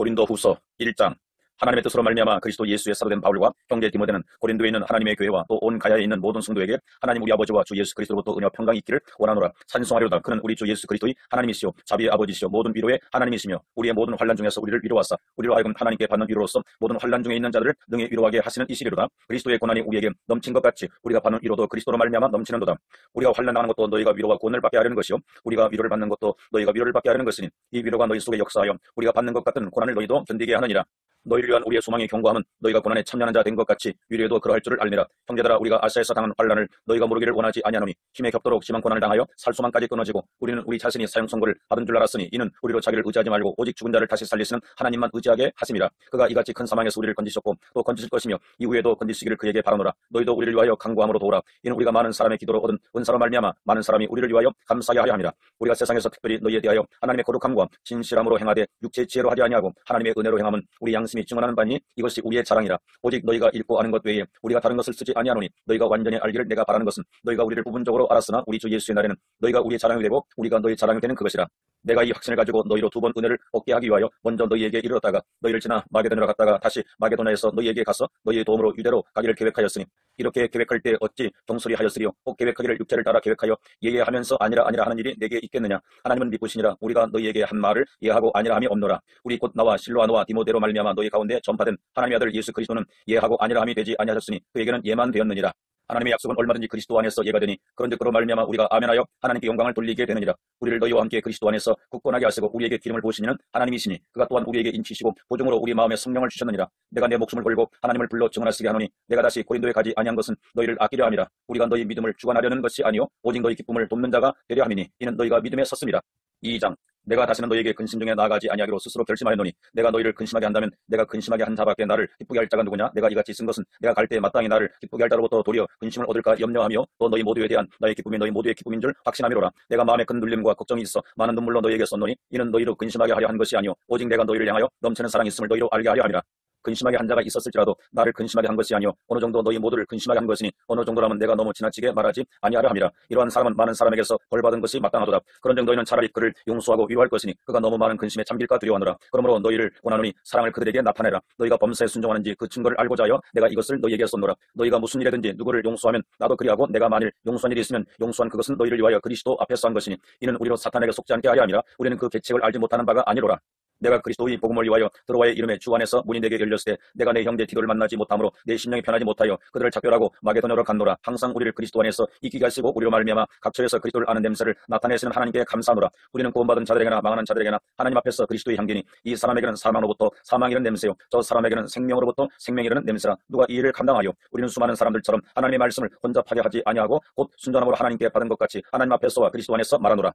고린도후서 1장. 하나님의 뜻으로 말미암아 그리스도 예수의 사도된 바울과 형제 디모데는 고린도에 있는 하나님의 교회와 또 온 가야에 있는 모든 성도에게 하나님 우리 아버지와 주 예수 그리스도로부터 은혜와 평강이 있기를 원하노라. 찬송하려다. 그는 우리 주 예수 그리스도의 하나님이시요 자비의 아버지시요 모든 위로의 하나님이시며 우리의 모든 환난 중에서 우리를 위로하사 우리로 하여금 하나님께 받는 위로로서 모든 환난 중에 있는 자들을 능히 위로하게 하시는 이시리로다. 그리스도의 고난이 우리에게 넘친 것 같이 우리가 받는 위로도 그리스도로 말미암아 넘치는도다. 우리가 환난 당하는 것도 너희가 위로와 구원을 받게 하려는 것이요 우리가 위로를 받는 것도 너희가 위로를 받게 하려는 것이니 이 위로가 너희 속에 역사하여 우리가 받는 것 같은 고난을 너희도 견디게 하느니라. 너희를 위한 우리의 소망의 경고함은 너희가 고난에 참여하는 자 된 것 같이 위로에도 그러할 줄을 알미라. 형제들아, 우리가 아시아에서 당한 환난을 너희가 모르기를 원하지 아니하노니 힘에 겹도록 심한 고난을 당하여 살수만까지 끊어지고 우리는 우리 자신이 사형 선고를 받은 줄 알았으니 이는 우리로 자기를 의지하지 말고 오직 죽은 자를 다시 살리시는 하나님만 의지하게 하심이라. 그가 이같이 큰 사망에서 우리를 건지셨고 또 건지실 것이며 이후에도 건지시기를 그에게 바라노라. 너희도 우리를 위하여 간구함으로 도우라. 이는 우리가 많은 사람의 기도로 얻은 은사로 말미암아 많은 사람이 우리를 위하여 감사하게 하려 함이라. 우리가 세상에서 특별히 너희에 대하여 하나님의 거룩함과 진실함으로 행하되 육체의 지혜로 하지 아니하고 하나님의 은혜로 행함은 우리 양심이 증언하는 바니 이것이 우리의 자랑이라. 오직 너희가 읽고 아는 것 외에 우리가 다른 것을 쓰지 아니하노니 너희가 완전히 알기를 내가 바라는 것은 너희가 우리를 부분적으로 알았으나 우리 주 예수의 날에는 너희가 우리의 자랑이 되고 우리가 너희 자랑이 되는 그것이라. 내가 이 확신을 가지고 너희로 두 번 은혜를 얻게 하기 위하여 먼저 너희에게 이르렀다가 너희를 지나 마게도냐로 갔다가 다시 마게도냐에서 너희에게 가서 너희의 도움으로 유대로 가기를 계획하였으니 이렇게 계획할 때 어찌 경솔히 하였으리요. 꼭 계획하기를 육체를 따라 계획하여 예예하면서 아니라 하는 일이 내게 있겠느냐. 하나님은 미쁘시니라. 우리가 너희에게 한 말을 예하고 아니라 함이 없노라. 우리 곧 나와 실로아노와 디모데로 말미암아 너희 가운데 전파된 하나님의 아들 예수 그리스도는 예하고 아니라 함이 되지 아니하셨으니 그에게는 예만 되었느니라. 하나님의 약속은 얼마든지 그리스도 안에서 예가 되니 그런즉 그로 말미암아 우리가 아멘하여 하나님께 영광을 돌리게 되느니라. 우리를 너희와 함께 그리스도 안에서 굳건하게 하시고 우리에게 기름을 부으시는 하나님이시니 그가 또한 우리에게 인치시고 보증으로 우리 마음에 성령을 주셨느니라. 내가 내 목숨을 걸고 하나님을 불러 증언하시게 하노니 내가 다시 고린도에 가지 아니한 것은 너희를 아끼려 함이라. 우리가 너희 믿음을 주관하려는 것이 아니요 오직 너희 기쁨을 돕는 자가 되려 함이니 이는 너희가 믿음에 섰습니다. 2장. 내가 다시는 너희에게 근심 중에 나아가지 아니하기로 스스로 결심하였노니 내가 너희를 근심하게 한다면 내가 근심하게 한 자밖에 나를 기쁘게 할 자가 누구냐. 내가 이같이 쓴 것은 내가 갈 때 마땅히 나를 기쁘게 할 자로부터 도리어 근심을 얻을까 염려하며 또 너희 모두에 대한 나의 기쁨이 너희 모두의 기쁨인 줄 확신함이로라. 내가 마음에 큰 눌림과 걱정이 있어 많은 눈물로 너희에게 썼노니 이는 너희로 근심하게 하려 한 것이 아니요 오직 내가 너희를 향하여 넘치는 사랑이 있음을 너희로 알게 하려 함이라. 근심하게 한 자가 있었을지라도 나를 근심하게 한 것이 아니요 어느 정도 너희 모두를 근심하게 한 것이니 어느 정도라면 내가 너무 지나치게 말하지 아니하려 함이라. 이러한 사람은 많은 사람에게서 벌받은 것이 마땅하도다. 그런즉 너희는 차라리 그를 용서하고 위로할 것이니 그가 너무 많은 근심에 잠길까 두려워하노라. 그러므로 너희를 원하노니 사랑을 그들에게 나타내라. 너희가 범사에 순종하는지 그 증거를 알고자 하여 내가 이것을 너희에게 썼노라. 너희가 무슨 일이든지 누구를 용서하면 나도 그리하고 내가 만일 용서한 일이 있으면 용서한 그것은 너희를 위하여 그리스도 앞에서 한 것이니 이는 우리로 사탄에게 속지 않게 하려 함이라. 우리는 그 계책을 알지 못하는 바가 아니로라. 내가 그리스도의 복음을 위하여 드로아의 이름에 주 안에서 문이 내게 열렸을 때 내가 내 형제 디도를 만나지 못함으로 내 심령이 편하지 못하여 그들을 작별하고 마게도냐로 갔노라. 항상 우리를 그리스도 안에서 이기게 하시고 우리로 말미암아 각처에서 그리스도를 아는 냄새를 나타내시는 하나님께 감사하노라. 우리는 구원받은 자들에게나 망하는 자들에게나 하나님 앞에서 그리스도의 향기니 이 사람에게는 사망으로부터 사망이라는 냄새요 저 사람에게는 생명으로부터 생명이라는 냄새라. 누가 이 일을 감당하여 우리는 수많은 사람들처럼 하나님의 말씀을 혼잡하게 하지 아니하고 곧 순전함으로 하나님께 받은 것 같이 하나님 앞에서와 그리스도 안에서 말하노라.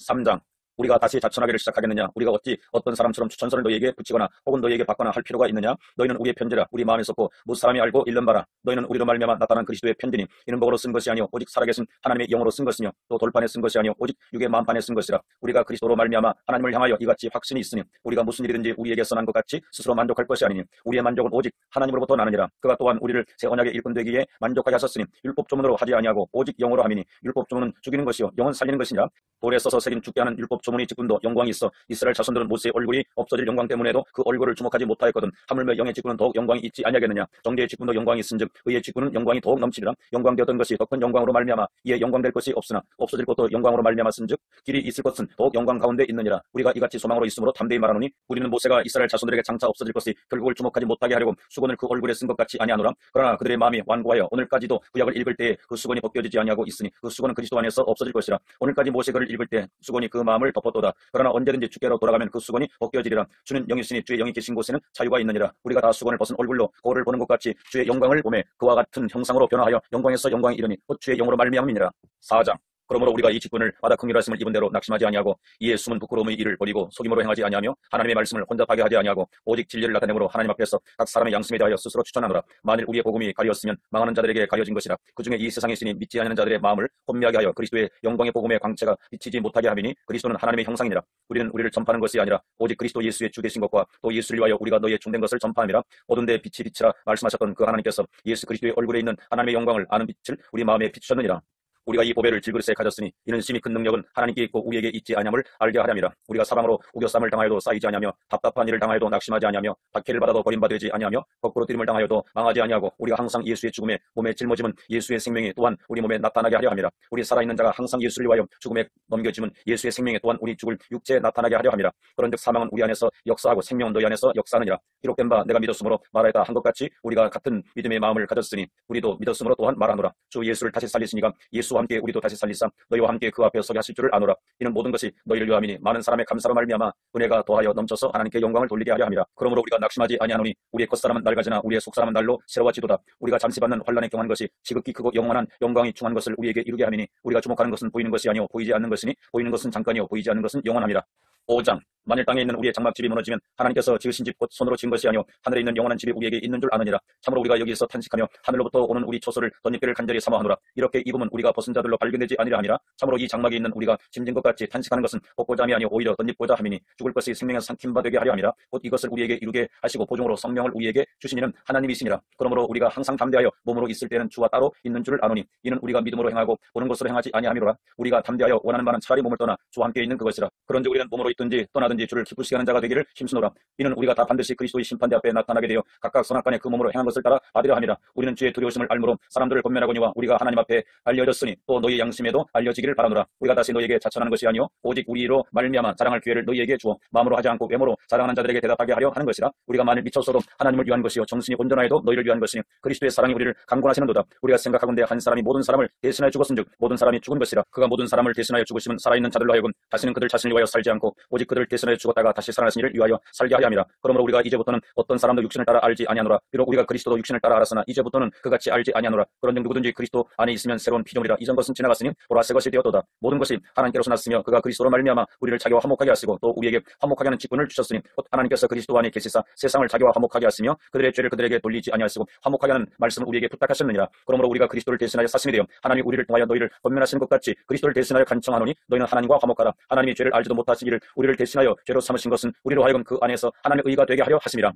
3장. 우리가 다시 자천하기를 시작하겠느냐. 우리가 어찌 어떤 사람처럼 추천서를 너희에게 붙이거나 혹은 너희에게 받거나 할 필요가 있느냐. 너희는 우리의 편지라. 우리 마음에 썼고 무사람이 알고 읽는 바라. 너희는 우리로 말미암아 나타난 그리스도의 편지니 이는 복으로 쓴 것이 아니요 오직 살아계신 하나님의 영으로 쓴 것이며 또 돌판에 쓴 것이 아니요 오직 육의 마음판에 쓴 것이라. 우리가 그리스도로 말미암아 하나님을 향하여 이같이 확신이 있으니 우리가 무슨 일이든지 우리에게 선한 것 같이 스스로 만족할 것이 아니니 우리의 만족은 오직 하나님으로부터 나느니라. 그가 또한 우리를 새 언약의 일꾼 되기에 만족하게 하셨으니 율법 조문으로 하지 아니하고 오직 영으로 함이니 율법 조문은 죽이는 것이요 영은 살리는 것이니라. 돌에 써서 새긴 죽게 하는 율법 조문의 직분도 영광이 있어 이스라엘 자손들은 모세의 얼굴이 없어질 영광 때문에도 그 얼굴을 주목하지 못하였거든. 하물며 영의 직분은 더욱 영광이 있지 아니하겠느냐. 정죄의 직분도 영광이 있은즉 의의 직분은 영광이 더욱 넘치리라. 영광되었던 것이 더 큰 영광으로 말미암아 이에 영광될 것이 없으나 없어질 것도 영광으로 말미암았은즉 길이 있을 것은 더욱 영광 가운데 있느니라. 우리가 이같이 소망으로 있으므로 담대히 말하노니 우리는 모세가 이스라엘 자손들에게 장차 없어질 것이 결국을 주목하지 못하게 하려고 수건을 그 얼굴에 쓴 것 같이 아니하노라. 그러나 그들의 마음이 완고하여 오늘까지도 구약을 읽을 때에 그 수건이 벗겨지지 아니하고 있으니 그 수건은 그리스도 안에서 없어질 것이라. 오늘까지 모세 글을 읽을 때 수건이 그 마음을 덮었도다. 그러나 언제든지 주께로 돌아가면 그 수건이 벗겨지리라. 주는 영이시니 주의 영이 계신 곳에는 자유가 있느니라. 우리가 다 수건을 벗은 얼굴로 거울을 보는 것 같이 주의 영광을 보매 그와 같은 형상으로 변화하여 영광에서 영광이 이르니 곧 주의 영으로 말미암음이니라. 4장. 그러므로 우리가 이 직분을 받아 긍휼하심을 입은 대로 낙심하지 아니하고 이에 숨은 부끄러움의 일을 버리고 속임으로 행하지 아니하며 하나님의 말씀을 혼잡하게 하지 아니하고 오직 진리를 나타내므로 하나님 앞에서 각 사람의 양심에 대하여 스스로 추천하노라. 만일 우리의 복음이 가려웠으면 망하는 자들에게 가려진 것이라. 그중에 이 세상의 신이 믿지 않는 자들의 마음을 혼미하게 하여 그리스도의 영광의 복음의 광채가 비치지 못하게 함이니 그리스도는 하나님의 형상이니라. 우리는 우리를 전파하는 것이 아니라 오직 그리스도 예수의 주 되신 것과 또 예수를 위하여 우리가 너희의 종된 것을 전파함이라. 어두운 데 빛이 비치라 말씀하셨던 그 하나님께서 예수 그리스도의 얼굴에 있는 하나님의 영광을 아는 빛을 우리 마음에 비추셨느니라. 우리가 이 보배를 질그릇에 가졌으니 이는 심히 큰 능력은 하나님께 있고 우리에게 있지 아니함을 알게 하렴이라. 우리가 사방으로 우겨쌈을 당하여도 쌓이지 아니하며 답답한 일을 당하여도 낙심하지 아니하며 박해를 받아도 버림받지 아니하며 거꾸로 뛰림을 당하여도 망하지 아니하고 우리가 항상 예수의 죽음에 몸에 짊어짐은 예수의 생명이 또한 우리 몸에 나타나게 하려 함이라. 우리 살아있는 자가 항상 예수를 위하여 죽음에 넘겨짐은 예수의 생명이 또한 우리 죽을 육체에 나타나게 하려 함이라. 그런즉 사망은 우리 안에서 역사하고 생명은 너희 안에서 역사하느니라. 기록된 바 내가 믿었으므로 말하였다 한 것 같이 우리가 같은 믿음의 마음을 가졌으니 우리도 믿었으므로 또한 말하노라. 주 예수를 다시 살리시니가 예수와 함께 우리도 다시 살리사 너희와 함께 그 앞에 서게 하실 줄을 아노라. 이는 모든 것이 너희를 위함이니 많은 사람의 감사로 말미암아 은혜가 더하여 넘쳐서 하나님께 영광을 돌리게 하려 함이라. 그러므로 우리가 낙심하지 아니하노니 우리의 겉사람은 낡아지나 우리의 속사람은 날로 새로워지도다. 우리가 잠시 받는 환난에 경한 것이 지극히 크고 영원한 영광이 중한 것을 우리에게 이루게 함이니 우리가 주목하는 것은 보이는 것이 아니요 보이지 않는 것이니 보이는 것은 잠깐이요 보이지 않는 것은 영원함이라. 5장. 만일 땅에 있는 우리의 장막집이 무너지면 하나님께서 지으신 집 곧 손으로 지은 것이 아니오 하늘에 있는 영원한 집이 우리에게 있는 줄 아느니라. 참으로 우리가 여기에서 탄식하며 하늘로부터 오는 우리 초소를 덧입기를 간절히 사모하노라. 이렇게 입으면 우리가 벗은 자들로 발견되지 아니라 함이라. 참으로 이 장막에 있는 우리가 짐진 것 같이 탄식하는 것은 벗고자 함이 아니오 오히려 덧입고자 함이니 죽을 것이 생명에서 삼킨 바 되게 하려 함이라. 곧 이것을 우리에게 이루게 하시고 보증으로 성령을 우리에게 주시니는 하나님이시니라. 그러므로 우리가 항상 담대하여 몸으로 있을 때는 주와 따로 있는 줄을 아노니 이는 우리가 믿음으로 행하고 보는 것으로 행하지 아니함이로라. 우리가 담대하여 원하는 바는 차라리 몸을 떠나 주와 함께 있는 그것이라. 그런즉 우리는 몸으로 있든지 떠나든지 주를 기쁘시게 하는 자가 되기를 힘쓰노라. 이는 우리가 다 반드시 그리스도의 심판대 앞에 나타나게 되어 각각 선악간에 그 몸으로 행한 것을 따라 받으려 함이라. 우리는 주의 두려우심을 알므로 사람들을 권면하거니와 우리가 하나님 앞에 알려졌으니 또 너희 양심에도 알려지기를 바라노라. 우리가 다시 너희에게 자천하는 것이 아니오 오직 우리로 말미암아 자랑할 기회를 너희에게 주어 마음으로 하지 않고 외모로 자랑하는 자들에게 대답하게 하려 하는 것이라. 우리가 만일 미쳐서도 하나님을 위한 것이요 정신이 온전하여도 너희를 위한 것이니 그리스도의 사랑이 우리를 강권하시는도다. 우리가 생각하건대 한 사람이 모든 사람을 대신하여 죽었은즉 모든 사람이 죽은 것이라. 그가 모든 사람을 대신하여 죽으심은 살아있는 자들로 하여금 다시는 그들 자신을 위하여 살지 않고 오직 그들을 대신하여 죽었다가 다시 살아나신 이를 위하여 살게 하려 함이라. 그러므로 우리가 이제부터는 어떤 사람도 육신을 따라 알지 아니하노라. 비록 우리가 그리스도도 육신을 따라 알았으나 이제부터는 그같이 알지 아니하노라. 그런즉 누구든지 그리스도 안에 있으면 새로운 피조물이라. 이전 것은 지나갔으니 보라 새 것이 되었도다. 모든 것이 하나님께로서 났으며 그가 그리스도로 말미암아 우리를 자기와 화목하게 하시고 또 우리에게 화목하게 하는 직분을 주셨으니 곧 하나님께서 그리스도 안에 계시사 세상을 자기와 화목하게 하시며 그들의 죄를 그들에게 돌리지 아니하시고 화목하게 하는 말씀을 우리에게 부탁하셨느니라. 그러므로 우리가 그리스도를 대신하여 사신이 되어 하나님이 우리를 통하여 너희를 권면하시는 것 같이 그리스도를 대신하여 간청하노니 너희는 하나님과 화목하라. 하나님이 죄를 알지도 못하시기를 우리를 대신하여 죄로 삼으신 것은 우리로 하여금 그 안에서 하나님의 의가 되게 하려 하심이라.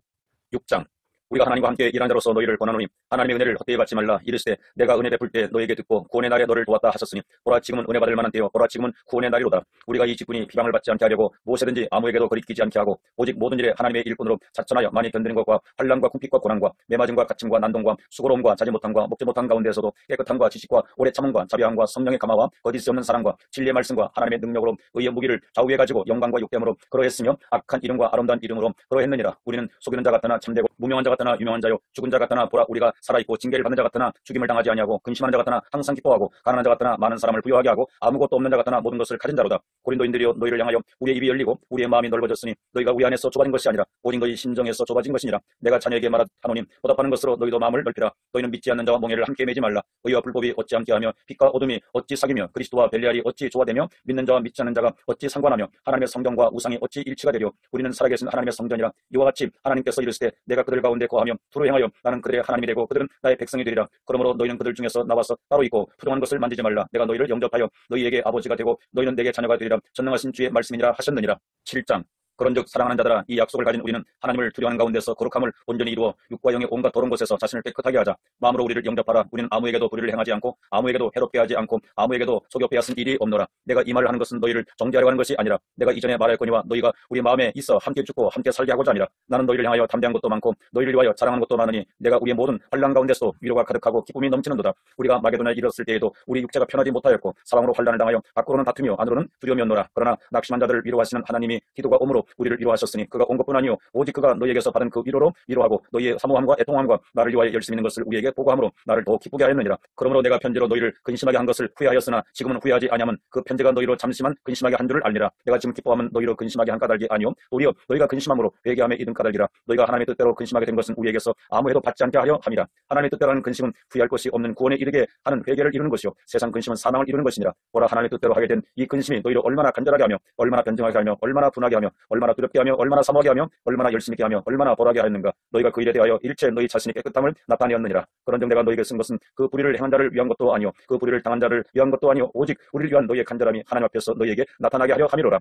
6장. 우리가 하나님과 함께 일한 자로서 너희를 권하노니 하나님의 은혜를 헛되이 받지 말라. 이르시되 내가 은혜 베풀 때 너희에게 듣고 구원의 날에 너를 도왔다 하셨으니 보라 지금은 은혜 받을 만한 때요 보라 지금은 구원의 날이로다. 우리가 이 직분이 비방을 받지 않게 하려고 무엇이든지 아무에게도 거리끼지 않게 하고 오직 모든 일에 하나님의 일꾼으로 자천하여 많이 견디는 것과 환난과 궁핍과 고난과 매맞음과 갇힘과 난동과 수고로움과 자지 못함과 먹지 못한 가운데에서도 깨끗함과 지식과 오래 참음과 자비함과 성령의 감화와 거짓이 없는 사랑과 진리의 말씀과 하나님의 능력으로 의의 무기를 좌우해 가지고 영광과 욕됨으로 그러했으며 악한 이름과 아름다운 이름으로 그러했느니라. 우리는 속이는 자 같으나 참되고 무명한 자 같으나 유명한 자요 죽은 자 같으나 보라 우리가 살아있고 징계를 받는 자 같으나 죽임을 당하지 아니하고 근심하는 자 같으나 항상 기뻐하고 가난한 자 같으나 많은 사람을 부유하게 하고 아무것도 없는 자 같으나 모든 것을 가진 자로다. 고린도인들이여 너희를 향하여 우리의 입이 열리고 우리의 마음이 넓어졌으니 너희가 우리 안에서 좁아진 것이 아니라 오직 너희 심정에서 좁아진 것이니라. 내가 자녀에게 말하노니 보답하는 것으로 너희도 마음을 넓히라. 너희는 믿지 않는 자와 멍에를 함께 매지 말라. 의와 불법이 어찌 함께하며 빛과 어둠이 어찌 사귀며 그리스도와 벨리알이 어찌 조화되며 믿는 자와 믿지 않는 자가 어찌 상관하며 하나님의 성전과 우상이 어찌 일치가 되려. 우리는 살아계신 하나님의 성전이라. 이와 같이 하나님께서 이르시되 내가 그들 가운데 거하며 두루 행하여 나는 그들의 하나님이 되고 그들은 나의 백성이 되리라. 그러므로 너희는 그들 중에서 나와서 따로 있고 부정한 것을 만지지 말라. 내가 너희를 영접하여 너희에게 아버지가 되고 너희는 내게 자녀가 되리라. 전능하신 주의 말씀이니라 하셨느니라. 7장. 그런즉 사랑하는 자들아 이 약속을 가진 우리는 하나님을 두려워하는 가운데서 거룩함을 온전히 이루어 육과 영의 온갖 더러운 것에서 자신을 깨끗하게 하자. 마음으로 우리를 영접하라. 우리는 아무에게도 불의를 행하지 않고 아무에게도 해롭게 하지 않고 아무에게도 속여 빼앗은 일이 없노라. 내가 이 말을 하는 것은 너희를 정죄하려고 하는 것이 아니라 내가 이전에 말하였거니와 너희가 우리 마음에 있어 함께 죽고 함께 살게 하고자 하니라. 나는 너희를 향하여 담대한 것도 많고 너희를 위하여 자랑하는 것도 많으니 내가 우리의 모든 환난 가운데서도 위로가 가득하고 기쁨이 넘치는도다. 우리가 마게도냐에 이르렀을 때에도 우리 육체가 편하지 못하였고 사방으로 환난을 당하여 밖으로는 다투며 안으로는 두려움이었노라. 그러나 낙심한 자들을 위로하시는 하나님이 기도가 오므로 우리를 위로하셨으니 그가 온 것뿐 아니요 오직 그가 너희에게서 받은 그 위로로 위로하고 너희의 사모함과 애통함과 나를 위하여 열심히 있는 것을 우리에게 보고함으로 나를 더 기쁘게 하였느니라. 그러므로 내가 편지로 너희를 근심하게 한 것을 후회하였으나 지금은 후회하지 아니하면 그 편지가 너희로 잠시만 근심하게 한 줄을 알리라. 내가 지금 기뻐하면 너희로 근심하게 한 까닭이 아니요 도리어 너희가 근심함으로 회개함에 이른 까닭이라. 너희가 하나님의 뜻대로 근심하게 된 것은 우리에게서 아무 해도 받지 않게 하려 함이라. 하나님의 뜻대로는 근심은 후회할 것이 없는 구원에 이르게 하는 회개를 이루는 것이요 세상 근심은 사망을 이루는 것이니라. 보라 하나님의 뜻대로 하게 된 이 근심이 너희를 얼마나 간절하게 하며 얼마나 변증하게 하며 얼마나 분하게 하며 얼마나 두렵게 하며 얼마나 사모하게 하며 얼마나 열심히 있게 하며 얼마나 벌하게 하였는가. 너희가 그 일에 대하여 일체 너희 자신의 깨끗함을 나타내었느니라. 그런즉 내가 너희에게 쓴 것은 그 불의를 행한 자를 위한 것도 아니요 그 불의를 당한 자를 위한 것도 아니요 오직 우리를 위한 너희의 간절함이 하나님 앞에서 너희에게 나타나게 하려 함이로라.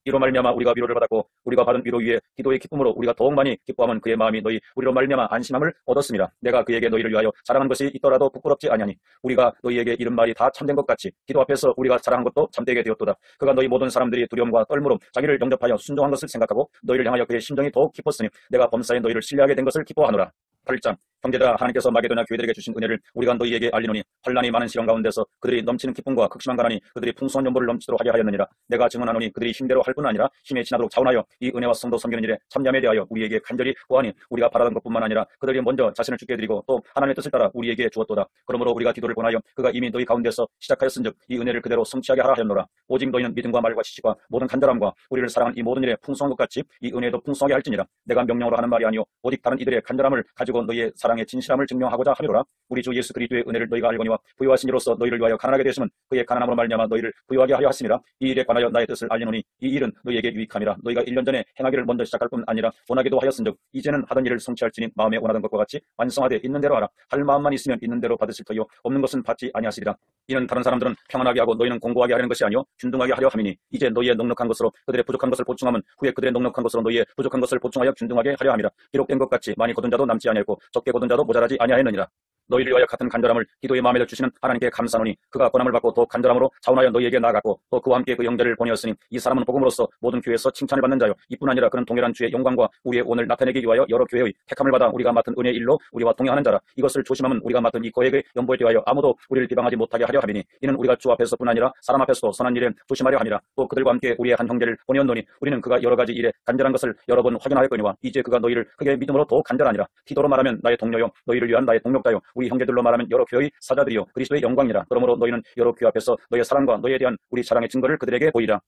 이로 말미암아 우리가 위로를 받았고 우리가 받은 위로 위에 기도의 기쁨으로 우리가 더욱 많이 기뻐하면 그의 마음이 너희 우리로 말미암아 안심함을 얻었습니다. 내가 그에게 너희를 위하여 자랑한 것이 있더라도 부끄럽지 아니하니 우리가 너희에게 이른 말이 다 참된 것 같이 기도 앞에서 우리가 자랑한 것도 참되게 되었도다. 그가 너희 모든 사람들이 두려움과 떨므로 자기를 영접하여 순종한 것을 생각하고 너희를 향하여 그의 심정이 더욱 깊었으니 내가 범사에 너희를 신뢰하게 된 것을 기뻐하노라. 8장 형제들아, 하나님께서 마게도냐 교회들에게 주신 은혜를 우리가 너희에게 알리노니 환난이 많은 시간 가운데서 그들이 넘치는 기쁨과 극심한 가난이 그들이 풍성한 연보를 넘치도록 하게 하였느니라. 내가 증언하노니 그들이 힘대로 할 뿐 아니라 힘에 지나도록 자원하여 이 은혜와 성도 섬기는 일에 참여함에 대하여 우리에게 간절히 구하니 우리가 바라던 것뿐만 아니라 그들이 먼저 자신을 주께 드리고 또 하나님의 뜻을 따라 우리에게 주었도다. 그러므로 우리가 기도를 권하여 그가 이미 너희 가운데서 시작하였은즉 이 은혜를 그대로 성취하게 하라 하였노라. 오직 너희는 믿음과 말과 지식과 모든 간절함과 우리를 사랑하는 이 모든 일에 풍성한 것 같이 이 은혜도 풍성하게 할지니라. 내가 명령으로 하는 말이 아니요 오직 다른 이들의 간절함을 가지고 너희의 사랑의 진실함을 증명하고자 함이로라. 우리 주 예수 그리스도의 은혜를 너희가 알거니와 부요하신 이로써 너희를 위하여 가난하게 되심은 그의 가난함으로 말미암아 너희를 부요하게 하려 하심이라. 이 일에 관하여 나의 뜻을 알리노니 이 일은 너희에게 유익함이라. 너희가 1년 전에 행하기를 먼저 시작할 뿐 아니라 원하기도 하였은즉 이제는 하던 일을 성취할지니 마음에 원하던 것과 같이 완성하되 있는 대로 하라. 할 마음만 있으면 있는 대로 받으실 터이요 없는 것은 받지 아니하시리라. 이는 다른 사람들은 평안하게 하고 너희는 공고하게 하려는 것이 아니요 균등하게 하려 함이니 이제 너희의 넉넉한 것으로 그들의 부족한 것을 보충하면 후에 그들의 넉넉한 것으로 너희의 부족한 것을 보충하여 균등하게 하려 함이라. 기록된 것 같이 많이 거둔 자도 남지 아니하였고 적게 거둔 자도 모자라지 아니하였느니라. 너희를 위하여 같은 간절함을 기도의 마음에 주시는 하나님께 감사하노니 그가 권함을 받고 더 간절함으로 자원하여 너희에게 나아갔고 또 그와 함께 그 형제를 보내었으니 이 사람은 복음으로써 모든 교회에서 칭찬을 받는 자요 이뿐 아니라 그는 동일한 주의 영광과 우리의 오늘 나타내기 위하여 여러 교회의 택함을 받아 우리가 맡은 은혜의 일로 우리와 동행하는 자라. 이것을 조심하면 우리가 맡은 이 거액의 연보에 대하여 아무도 우리를 비방하지 못하게 하려 함이니 이는 우리가 주 앞에서뿐 아니라 사람 앞에서도 선한 일에 조심하려 함이라. 또 그들과 함께 우리의 한 형제를 보내었노니 우리는 그가 여러 가지 일에 간절한 것을 여러 번 확인하였거니와 이제 그가 너희를 크게 믿음으로 더 간절하니라. 티도로 말하면 나의 동료요 너희를 위한 나의 동력자요 우리 형제들로 말하면 여러 교회의 사자들이요 그리스도의 영광이라. 그러므로 너희는 여러 교회 앞에서 너희의 사랑과 너희에 대한 우리 사랑의 증거를 그들에게 보이라.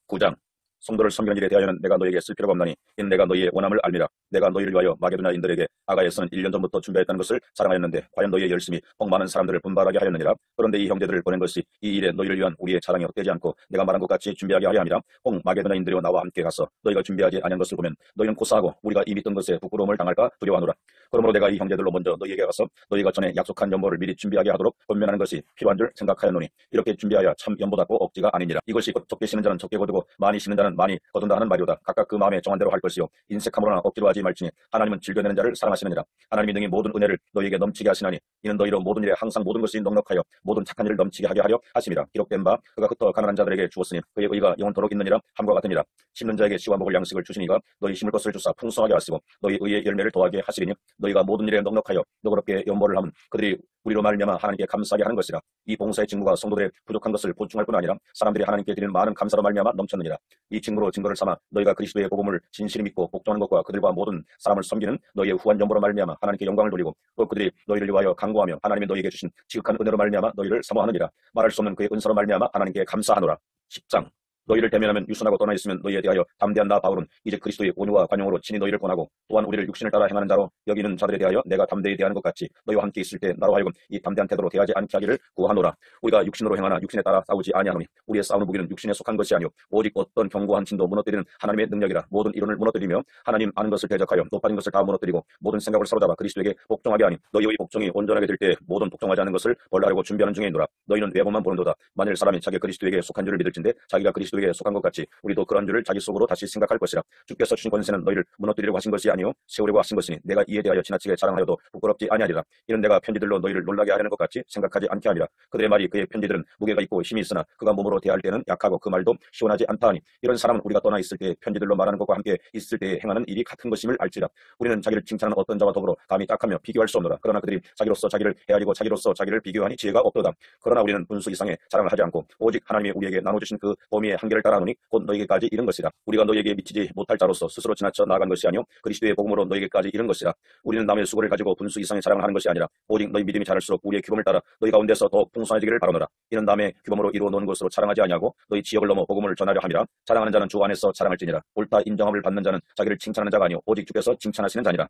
9장 성도를 섬기는 일에 대하여는 내가 너희에게 쓸 필요가 없나니 이는 내가 너희의 원함을 알미라. 내가 너희를 위하여 마게도냐인들에게 아가야에서는 1년 전부터 준비했다는 것을 자랑하였는데 과연 너희의 열심이 혹 많은 사람들을 분발하게 하였느니라. 그런데 이 형제들을 보낸 것이 이 일에 너희를 위한 우리의 자랑이 헛되지 않고 내가 말한 것 같이 준비하게 하려 함이라. 혹 마게도냐인들이여 나와 함께 가서 너희가 준비하지 아니한 것을 보면 너희는 고사하고 우리가 이미 있던 것에 부끄러움을 당할까 두려워하노라. 그러므로 내가 이 형제들로 먼저 너희에게 가서 너희가 전에 약속한 연보를 미리 준비하게 하도록 권면하는 것이 필요한 줄 생각하였노니 이렇게 준비하여 참 연보답고 억지가 아니니라. 이것이 곧 적게 심는 자는 적게 거두고 많이 심는 자는 많이 거둔다 하는 말이오다. 각각 그 마음에 정한 대로 할 것이요 인색함으로나 억지로 하지 말지니 하나님은 즐겨내는 자를 사랑하시느니라. 하나님이 능히 모든 은혜를 너희에게 넘치게 하시나니 이는 너희로 모든 일에 항상 모든 것이 넉넉하여 모든 착한 일을 넘치게 하게 하려 하심이라. 기록된 바 그가 흩어 가난한 자들에게 주었으니 그의 의가 영원토록 있느니라 함과 같으니라. 심는 자에게 씨와 먹을 양식을 주시니가 너희 심을 것을 주사 풍성하게 하시고 너희 의의 열매를 더하게 하시리니 너희가 모든 일에 넉넉하여 너그럽게 연보를 하면 그들이 우리로 말미암아 하나님께 감사하게 하는 것이라. 이 봉사의 직무가 성도들의 부족한 것을 보충할 뿐 아니라 사람들이 하나님께 드리는 많은 감사로 말미암아 넘쳤느니라. 이 직무로 증거를 삼아 너희가 그리스도의 복음을 진실히 믿고 복종하는 것과 그들과 모든 사람을 섬기는 너희의 후한 연보로 말미암아 하나님께 영광을 돌리고 또 그들이 너희를 위하여 간구하며 하나님이 너희에게 주신 지극한 은혜로 말미암아 너희를 사모하느니라. 말할 수 없는 그의 은사로 말미암아 하나님께 감사하노라. 10장 너희를 대면하면 유순하고 떠나 있으면 너희에 대하여 담대한 나 바울은 이제 그리스도의 온유와 관용으로 친히 너희를 권하고 또한 우리를 육신을 따라 행하는 자로 여기는 자들에 대하여 내가 담대히 대하는 것 같이 너희와 함께 있을 때 나로 하여금 이 담대한 태도로 대하지 않게 하기를 구하노라. 우리가 육신으로 행하나 육신에 따라 싸우지 아니하노니 우리의 싸우는 무기는 육신에 속한 것이 아니오 오직 어떤 견고한 진도 무너뜨리는 하나님의 능력이라. 모든 이론을 무너뜨리며 하나님 아는 것을 대적하여 높아진 것을 다 무너뜨리고 모든 생각을 사로잡아 그리스도에게 복종하게 하니 너희의 복종이 온전하게 될 때 모든 복종하지 않는 것을 벌하려고 준비하는 중에 있노라. 너희는 외모만 보는도다. 만일 사람이 자기 그리스도에게 속한 줄을 믿을진데 자기가 그리스도에게 속한 것 같이 우리도 그런 줄을 자기 속으로 다시 생각할 것이라. 주께서 주신 권세는 너희를 무너뜨리려고 하신 것이 아니요 세우려고 하신 것이니 내가 이에 대하여 지나치게 자랑하여도 부끄럽지 아니하리라. 이는 내가 편지들로 너희를 놀라게 하려는 것 같이 생각하지 않게 하리라. 그들의 말이 그의 편지들은 무게가 있고 힘이 있으나 그가 몸으로 대할 때는 약하고 그 말도 시원하지 않다 하니 이런 사람은 우리가 떠나 있을 때 편지들로 말하는 것과 함께 있을 때 행하는 일이 같은 것임을 알지라. 우리는 자기를 칭찬하는 어떤 자와 더불어 감히 딱하며 비교할 수 없노라. 그러나 그들이 자기로서 자기를 헤아리고 자기로서 자기를 비교하니 지혜가 없도다. 그러나 우리는 분수 이상의 자랑을 하지 않고 오직 하나님이 우리에게 나눠주신 그 범위의 한계를 따라하노니 곧 너희에게까지 이른 것이라. 우리가 너희에게 미치지 못할 자로서 스스로 지나쳐 나아간 것이 아니요 그리스도의 복음으로 너희에게까지 이른 것이라. 우리는 남의 수고를 가지고 분수 이상의 자랑을 하는 것이 아니라 오직 너희 믿음이 자랄수록 우리의 규범을 따라 너희 가운데서 더욱 풍성해지기를 바라노라. 이는 남의 규범으로 이루어 놓은 것으로 자랑하지 아니하고 너희 지역을 넘어 복음을 전하려 함이라. 자랑하는 자는 주 안에서 자랑할지니라. 옳다 인정함을 받는 자는 자기를 칭찬하는 자가 아니요 오직 주께서 칭찬하시는 자니라.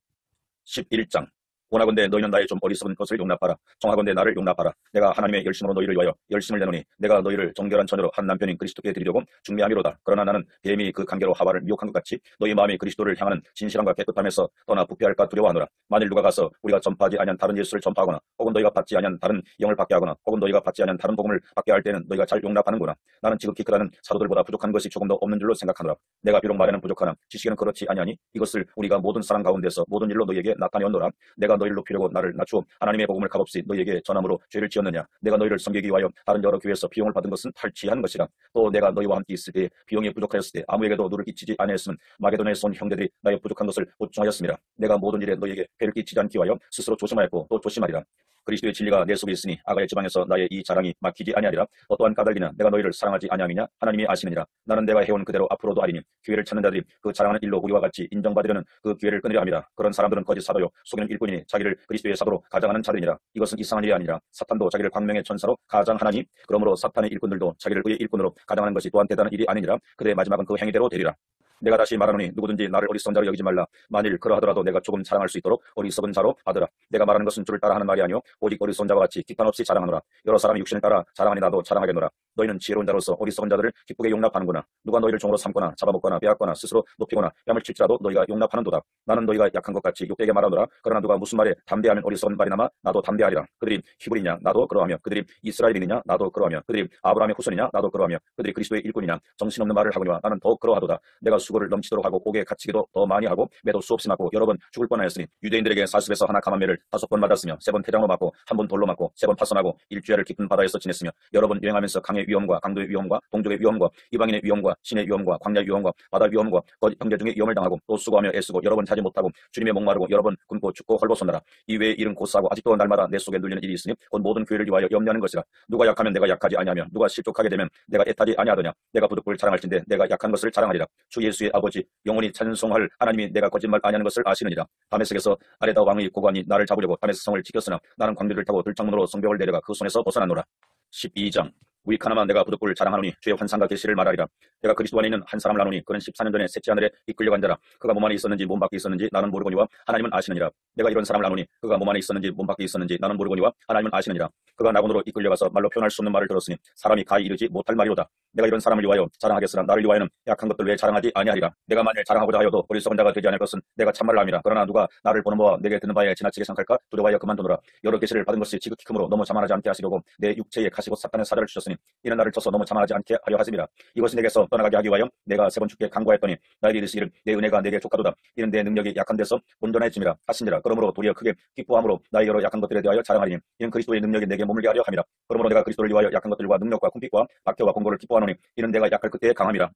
11장 원하건대 너희는 나의 좀 어리석은 것을 용납하라. 청하건대 나를 용납하라. 내가 하나님의 열심으로 너희를 위하여 열심을 내노니 내가 너희를 정결한 처녀로 한 남편인 그리스도께 드리려고 중매함이로다. 그러나 나는 뱀이 그 관계로 하와를 미혹한 것 같이 너희 마음이 그리스도를 향하는 진실함과 깨끗함에서 떠나 부패할까 두려워하노라. 만일 누가 가서 우리가 전파하지 아니한 다른 예수를 전파하거나 혹은 너희가 받지 아니한 다른 영을 받게 하거나 혹은 너희가 받지 아니한 다른 복음을 받게 할 때는 너희가 잘 용납하는구나. 나는 지극히 그다는 사도들보다 부족한 것이 조금 더 없는 줄로 생각하노라. 내가 비록 말에는 부족하나 지식에는 그렇지 아니하니 이것을 우리가 모든 사람 가운데서 모든 일로 너희에게 나타내었노라. 내가 너희를 높이려고 나를 낮추어 하나님의 복음을 값없이 너희에게 전함으로 죄를 지었느냐. 내가 너희를 섬기기 위하여 다른 여러 교회에서 비용을 받은 것은 탈취한 것이라. 또 내가 너희와 함께 있을 때 비용이 부족하였을 때 아무에게도 누를 끼치지 아니하였으면 마게도냐에서 온 형제들이 나의 부족한 것을 보충하였습니다. 내가 모든 일에 너희에게 배를 끼치지 않기 위하여 스스로 조심하였고 또 조심하리라. 그리스도의 진리가 내 속에 있으니 아가야 지방에서 나의 이 자랑이 막히지 아니하리라. 어떠한 까닭이냐 내가 너희를 사랑하지 아니함이냐 하나님이 아시느니라. 나는 내가 해온 그대로 앞으로도 아니니 기회를 찾는 자들이 그 자랑하는 일로 우리와 같이 인정받으려는 그 기회를 끊으려 함이라. 그런 사람들은 거짓 사도요 속이는 일꾼이니 자기를 그리스도의 사도로 가장하는 자들이니라. 이것은 이상한 일이 아니라 사탄도 자기를 광명의 천사로 가장하나니 그러므로 사탄의 일꾼들도 자기를 의의 일꾼으로 가장하는 것이 또한 대단한 일이 아니니라. 그들의 마지막은 그 행위대로 되리라. 내가 다시 말하노니 누구든지 나를 어리석은 자로 여기지 말라. 만일 그러하더라도 내가 조금 자랑할 수 있도록 어리석은 자로 하더라. 내가 말하는 것은 주를 따라 하는 말이 아니오 오직 어리석은 자와 같이 기판 없이 자랑하노라. 여러 사람이 육신을 따라 자랑하니 나도 자랑하겠노라. 너희는 지혜로운 자로서 어리석은 자들을 기쁘게 용납하는구나. 누가 너희를 종으로 삼거나 잡아먹거나 빼앗거나 스스로 높이거나 뺨을 칠지라도 너희가 용납하는도다. 나는 너희가 약한 것 같이 욕되게 말하노라. 그러나 누가 무슨 말에 담대하면 어리석은 말이나마 나도 담대하리라. 그들이 히브리냐 나도 그러하며 그들이 이스라엘이냐 나도 그러하며 그들이 아브라함의 후손이냐 나도 그러하며 그들이 그리스도의 일꾼이냐 정신없는 말을 하거니와 나는 더욱 그러하도다. 내가 수고를 넘치도록 하고 옥에 갇히기도 더 많이 하고 매도 수없이 맞고 여러 번 죽을 뻔하였으니 유대인들에게 사십에서 하나 감한 매를 5번 맞았으며 3번 태장으로 맞고 1번 돌로 맞고 3번 파손하고 일주야를 깊은 바다에서 지냈으며 여러 번 여행하면서 강의 위험과 강도의 위험과 동족의 위험과 이방인의 위험과 신의 위험과 광야의 위험과 바다 위험과 거짓 형제 중에 위험을 당하고 또 수고하며 애쓰고 여러 번 자지 못하고 주님의 목마르고 여러 번 굶고 죽고 헐벗었노라. 이외에 일은 곧사고 아직도 날마다 내 속에 눌리는 일이 있으니 곧 모든 교회를 위하여 염려하는 것이라. 누가 약하면 내가 약하지 아니하며 누가 실족하게 되면 내가 애타지 아니하더냐. 내가 부득불 자랑할진대 내가 약한 것을 자랑하리라. 주 예수의 아버지 영원히 찬송할 하나님이 내가 거짓말 아니하는 것을 아시느니라. 다메섹에서 아레다 왕의 고관이 나를 잡으려고 다메섹 성을 지켰으나 나는 광대를 타고 들창문으로 성벽을 내려가 그 손에서 벗어났노라. 12장 우익 하나만 내가 부득불 자랑하노니 주의 환상과 계시를 말하리라. 내가 그리스도 안에 있는 한 사람을 아노니 그는 14년 전에 셋째 하늘에 이끌려간 자라. 그가 몸 안에 있었는지 몸 밖에 있었는지 나는 모르거니와 하나님은 아시느니라. 내가 이런 사람을 아노니 그가 몸 안에 있었는지 몸 밖에 있었는지 나는 모르거니와 하나님은 아시느니라. 그가 낙원으로 이끌려가서 말로 표현할 수 없는 말을 들었으니 사람이 가히 이르지 못할 말이로다. 내가 이런 사람을 위하여 자랑하겠으나 나를 위하여는 약한 것들 왜 자랑하지 아니하리라. 내가 만일 자랑하고자 하여도 어리석은 자가 되지 않을 것은 내가 참말을 함이라. 그러나 누가 나를 보는 바와 내게 듣는 바에 지나치게 생각할까 두려워하여 그만두노라. 여러 계시를 받은 것이 지극히 크므로 너무 자만하지 않게 하시려고 내 육체에 가시고 사탄의 사자를 주셨으니 이는 나를 쳐서 너무 자만하지 않게 하려 하심이라. 이것이 내게서 떠나가게 하기 위하여 내가 3번 주께 간구하였더니 나에게 이르시기를 내 은혜가 내게 족하도다. 이는 내 능력이 약한 데서 온전해짐이라 하시니라. 그러므로 도리어 크게 기뻐함으로 나의 여러 약한 것들에 대하여 자랑하리니 이는 그리스도의 능력이 내게 머물게 하려 함이라. 그러므로 내가 그리스도를 위하여 약한 것들과 능력과 궁핍과 박해와 공고를 기뻐하노니 이는 내가 약할 그때의 강함이라.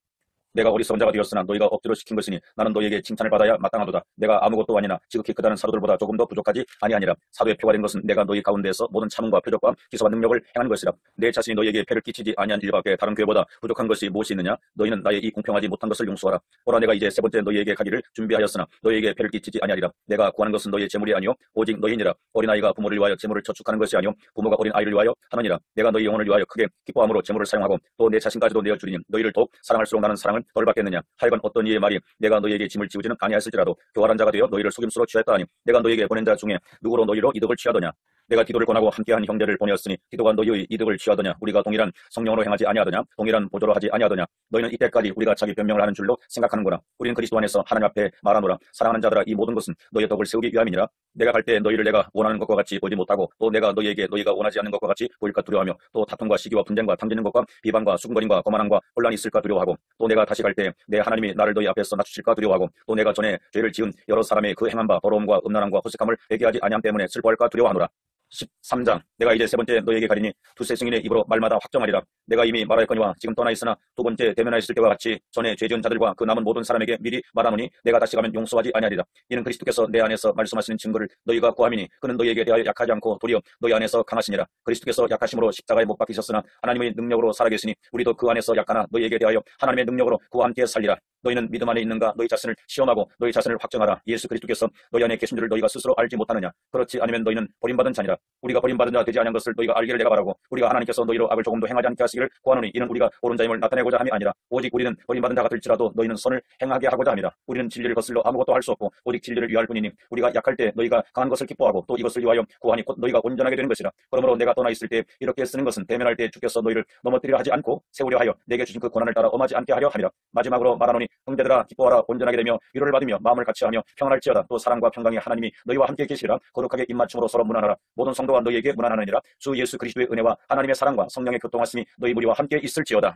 내가 어리석은 자가 되었으나 너희가 억지로 시킨 것이니 나는 너희에게 칭찬을 받아야 마땅하도다. 내가 아무것도 아니나 지극히 크다는 사도들보다 조금 더 부족하지 아니하니라. 사도의 표가 된 것은 내가 너희 가운데에서 모든 참음과 표적과 기사와 능력을 행한 것이라. 내 자신이 너희에게 패를 끼치지 아니한 일밖에 다른 교회보다 부족한 것이 무엇이 있느냐. 너희는 나의 이 공평하지 못한 것을 용서하라. 보라 내가 이제 세 번째 너희에게 가기를 준비하였으나 너희에게 패를 끼치지 아니하리라. 내가 구하는 것은 너희의 재물이 아니요 오직 너희니라. 어린아이가 부모를 위하여 재물을 저축하는 것이 아니요 부모가 어린 아이를 위하여 하느니라. 내가 너희 영혼을 위하여 크게 기뻐함으로 재물을 사용하고 또 내 자신까지도 내어주리니 너희를 더욱 사랑할수록 나는 사랑을 덜 받겠느냐. 하여간 어떤 이의 말이 내가 너희에게 짐을 지우지는 아니하였을지라도 교활한 자가 되어 너희를 속임수로 취하였다 하니 내가 너희에게 보낸 자 중에 누구로 너희로 이득을 취하더냐. 내가 디도를 권하고 함께한 형제를 보내었으니 디도가 너희의 이득을 취하더냐. 우리가 동일한 성령으로 행하지 아니하더냐. 동일한 보조로 하지 아니하더냐. 너희는 이때까지 우리가 자기 변명을 하는 줄로 생각하는구나. 우리는 그리스도 안에서 하나님 앞에 말하노라. 사랑하는 자들아 이 모든 것은 너희의 덕을 세우기 위함이니라. 내가 갈 때 너희를 내가 원하는 것과 같이 보지 못하고 또 내가 너희에게 너희가 원하지 않는 것과 같이 보일까 두려워하며 또 다툼과 시기와 분쟁과 탐지는 것과 비방과 수군거림과 거만함과 혼란이 있을까 두려워하고 또 내가 다시 갈 때 내 하나님이 나를 너희 앞에서 낮추실까 두려워하고 또 내가 전에 죄를 지은 여러 사람의 그 행한 바 더러움과 음란함과 허색함을 회개하지 아니함 때문에 슬퍼할까 두려워하노라. 13장 내가 이제 세 번째 너희에게 가리니 두세 증인의 입으로 말마다 확정하리라. 내가 이미 말하였거니와 지금 떠나 있으나 두 번째 대면하였을 때와 같이 전에 죄 지은 자들과 그 남은 모든 사람에게 미리 말하노니 내가 다시 가면 용서하지 아니하리라. 이는 그리스도께서 내 안에서 말씀하시는 증거를 너희가 구함이니 그는 너희에게 대하여 약하지 않고 도리어 너희 안에서 강하시니라. 그리스도께서 약하심으로 십자가에 못 박히셨으나 하나님의 능력으로 살아계시니 우리도 그 안에서 약하나 너희에게 대하여 하나님의 능력으로 그와 함께 살리라. 너희는 믿음 안에 있는가 너희 자신을 시험하고 너희 자신을 확정하라. 예수 그리스도께서 너희 안에 계신 줄을 너희가 스스로 알지 못하느냐. 그렇지 않으면 너희는 버림받은 자니라. 우리가 버림받은 자 되지 아니한 것을 너희가 알기를 내가 바라고 우리가 하나님께서 너희로 악을 조금도 행하지 않게 하시기를 구하노니 이는 우리가 옳은 자임을 나타내고자 함이 아니라 오직 우리는 버림받은 자가 될지라도 너희는 선을 행하게 하고자 함이라. 우리는 진리를 거슬러 아무것도 할 수 없고 오직 진리를 위할 뿐이니 우리가 약할 때 너희가 강한 것을 기뻐하고 또 이것을 위하여 구하니 곧 너희가 온전하게 되는 것이라. 그러므로 내가 떠나 있을 때 이렇게 쓰는 것은 대면할 때 주께서 너희를 넘어뜨리려 하지 않고 세우려 하여 내게 주신 그 고난을 따라 엄하지 않게 하려 함이라. 마지막으로 말하노니 형제들아 기뻐하라. 온전하게 되며 위로를 받으며 마음을 같이하며 평안할지어다. 또 사랑과 평강의 하나님이 너희와 함께 계시리라. 거룩하게 입맞춤으로 서로 문안하라. 모든 성도와 너희에게 문안하느니라. 주 예수 그리스도의 은혜와 하나님의 사랑과 성령의 교통하심이 너희 무리와 함께 있을지어다.